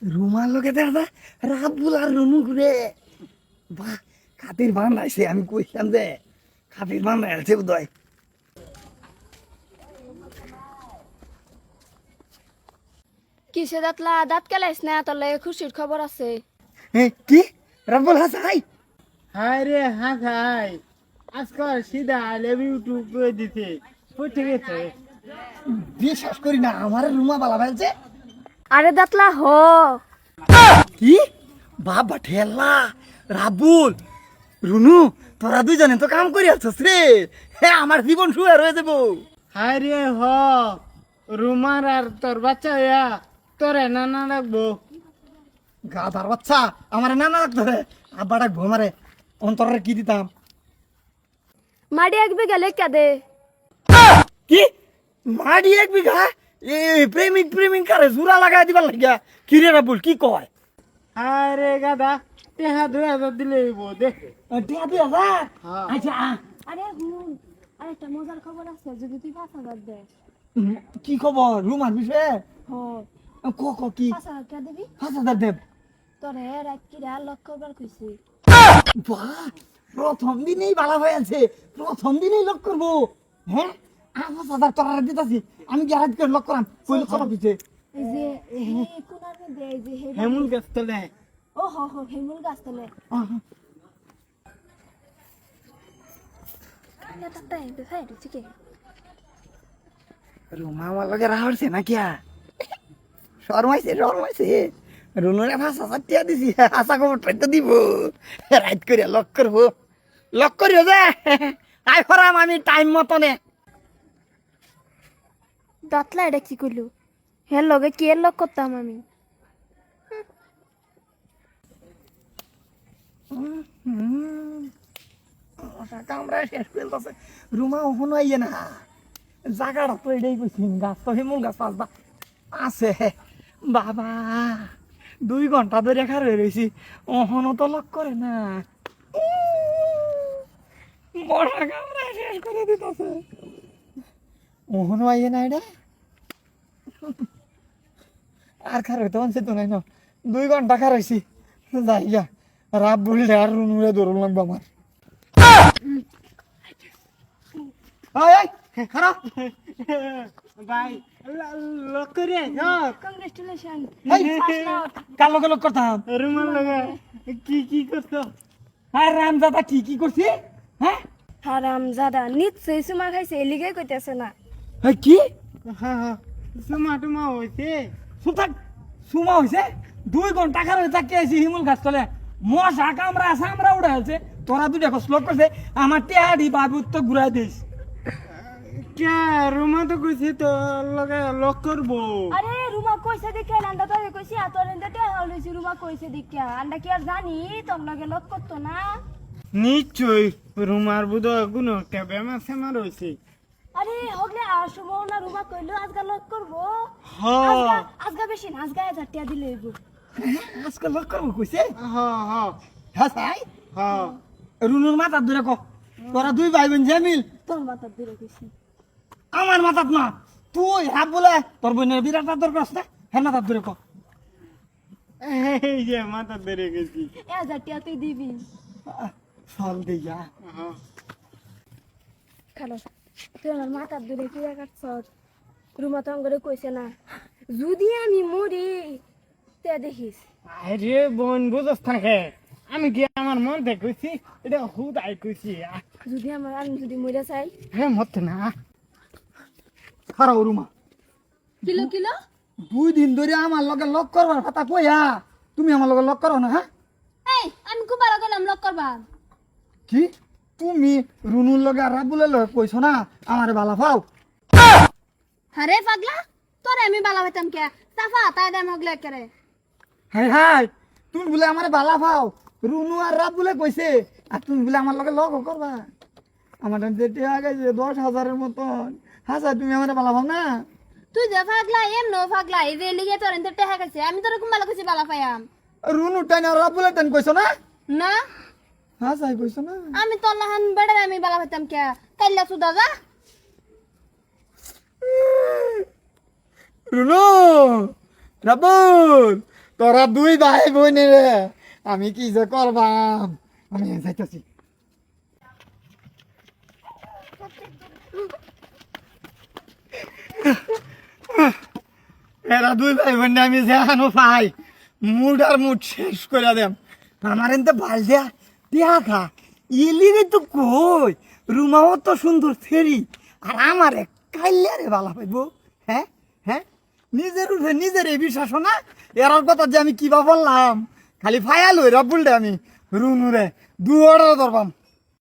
রুমার লোকে দাদা রাবুল আর রুনু ঘুরে বাহ খাতির বান্ধাইছে। আমি কইলাম যে খাতির বান্ধাইছে বোধহয়। কিসে দাঁতলা দাঁত কেলাইছ না তোর খুশির খবর আছে। কি রাবুল হাসাই? হাই রে হাসাই, আজকাল সিধা লেবি ইউটিউব করে দিতে পড়তে গেছে। বিশ্বাস করি না আমার রুমা বালা ফেলছে। আরে দাঁতলা হ কি বাবা ঠেলা রাবুল রুনু তোরা দুইজনে তো কাম করি আছিস রে। হ্যাঁ আমার জীবন শুয়ে রয়ে যাবো। হাই রে হ, রুমার আর তোর বাচ্চা হইয়া তোরে নানা রাখবো। গাধার বাচ্চা আমার নানা রাখতো রে, আব্বা ডাকবো আমারে। অন্তরের কি দিতাম? মাড়ি একবে গেলে কাদে। কি মাটি 1 বিঘা? প্রেমিক প্রেমিক কারে জোড়া লাগাই দিবার লাগিয়া কি রে রাবুল কি কয়? হাই রে গাদা, টেহা 2000 দিলে হইব দেখ। টিয়া 2000? হ্যাঁ। আচ্ছা আরে হুন, আরে একটা মজার খবর আছে, যদি তুই 5,000 দে। কি খবর রুমার বিষয়ে? হ ক ক কি? 5,000 টাকা দিবি 5000 দেব? তোরে রাখিরা লক করবার কইছি। বাহ প্রথম দিনেই বালা হয়ে আছে, প্রথম দিনেই লক করবো। হ্যাঁ 5000 টাকা দিতাছি আমি গ্যারাজ করে লক করাম। কই লক করা পিছে? এই যে এই কোনার মধ্যে এই যে হেমুল গাছ তলে। ও হ হ হেমুল গাছ তলে। কাটা তাতে দেখাই ঠিক আছে। রুমা আমার লগে রাহছে না কিয়া? শর্মাইছে রুনুরে 5000 টাকা দিছি। আশা খবরটাই তো দিব। রাইট করে লক করবো। লক করিও যে আই ফরাম আমি টাইম মতনে। দাঁতলা এটা কি করলো? হ্যাঁ লগে কি এর লক করতাম আমি। কামড়া শেষ ফেলতেছে। রুমা ওখানে আইয়ে না। জায়গাটা তো এটাই কইছি, গাছ তো হেমুল গাছ পাঁচবা আছে। বাবা 2 ঘন্টা ধরে খার হয়ে রয়েছি, ওখানো তো লক করে না। মশা কামড়া শেষ করে দিতেছে। ওখানো আইয়ে না এটা। আর খার হইতে মানছে তো নাই না। 2 ঘন্টা খার হয়েছি। যাই গা রাব বললে আর রুনুরে দৌড় লাগবে আমার। খারাপ ভাই লক করে যাও। কংগ্রেচুলেশন। কার লগে লক করতাম? রুমার লগে কি করছো? আর রামজাদা কি করছি? হ্যাঁ হারামজাদা নিশ্চয়ই সুমা খাইছে এলিগে কইতেছে না। কি হ্যাঁ সুমা টুমা হয়েছে। সুতাক সুমা হয়েছে? 2 ঘন্টা খার হয়ে থাকি আইছি হিমুল গাছ তলে। মশা কামড়া সামরা উড়ে আছে। তোরা দুটা লক করছে আমার টেহাড়ি বাবু তো ঘুরাই দিস। কে রুমা তো কইছে তো লগে লক করবো। আরে রুমা কইছে দেখে আন্ডা তো কইছি আতর এন্ডাতে হইছে রুমা কইছে দেখে আন্ডা কি আর জানি তোর লগে লক করতো না। নিশ্চয় রুমার বুধ কোনো একটা বেমার সেমার হয়েছে। আরে হগলে আসবো না রুমা কইলো আজকে লক করবো। হ্যাঁ আজকে বেশি না আজকে 1000 টাকা দিলে হইব। আজকে লক করবো কইছে? হ্যাঁ হ্যাঁ হ্যাঁ সাই হ্যাঁ। রুনুর মাথার দূরে ক। তোরা 2 ভাই বোন জামিল তোর মাথার দিলে কইছি। আমার মাথাত না। তুই হাত বলে তোর বোনের বিরাট আদর করছ না। হ্যাঁ মাথার দূরে ক। এই যে মাথা ধরে গেছি। 1000 টাকা তুই দিবি। চল দিয়া হ্যাঁ খালো তুই আমার মাথার দূরে কি কাটছ? রুমা তো আমাকে কইছে না যদি আমি মরি তে দেখিস। আরে বোন বুঝস থাকে, আমি কি আমার মন থেকে কইছি, এটা হুদ আই কইছি। যদি আমি যদি মরে চাই হ্যাঁ মত না খারাপ রুমা। কিলো কিলো 2 দিন ধরে আমার লগে লক করবার কথা কইয়া তুমি আমার লগে লক করো না। হ্যাঁ এই আমি খুব ভালো গেলাম লক করবা। কি তুমি রুনুর লগে আর রাবুলের লগে কইছো না আমারে বালা পাও? আরে পাগলা তোরে আমি বালা হইতাম কে সাফা তাই দে মগলে করে। হাই তুমি বলে আমারে বালা পাও? রুনু আর রাবুলে কইছে আর তুমি বলে আমার লগে লক করবা? আমার যেতে আগে 10,000-এর মতন। হ্যাঁ স্যার তুমি আমারে বালা পাও না? তুই যে পাগলা এম নো পাগলা এই যে লিগে তোর এনতে টেহা গেছে আমি তোরে কুম বালা কইছি বালা পাইয়াম। রুনু টাইন আর রাবুলে টাইন কইছো না? না হ্যাঁ স্যার কইছো না? আমি তোর লাহান বেড়ে আমি বালা হইতাম কে কাইলা সুদা যা। রুনু রাবুল তোরা দুই ভাই বোনে রে আমি কি যে করবাম আমি যাইতেছি এরা দুই ভাই বোনে আমি যেখানো পাই মুড আর মুড শেষ করে দেম আমার এনতে ভাল দেয়া দেয়া খা ইলিরে তো কই রুমাও তো সুন্দর ফেরি আর আমার কাইলে ভালো পাইব হ্যাঁ হ্যাঁ নিজের উঠে নিজের এই বিশ্বাস না এরার কথা যে আমি কিবা বললাম খালি ফায়াল হই রব্বুলটা আমি রুনুরে দু অর্ডার ধরবাম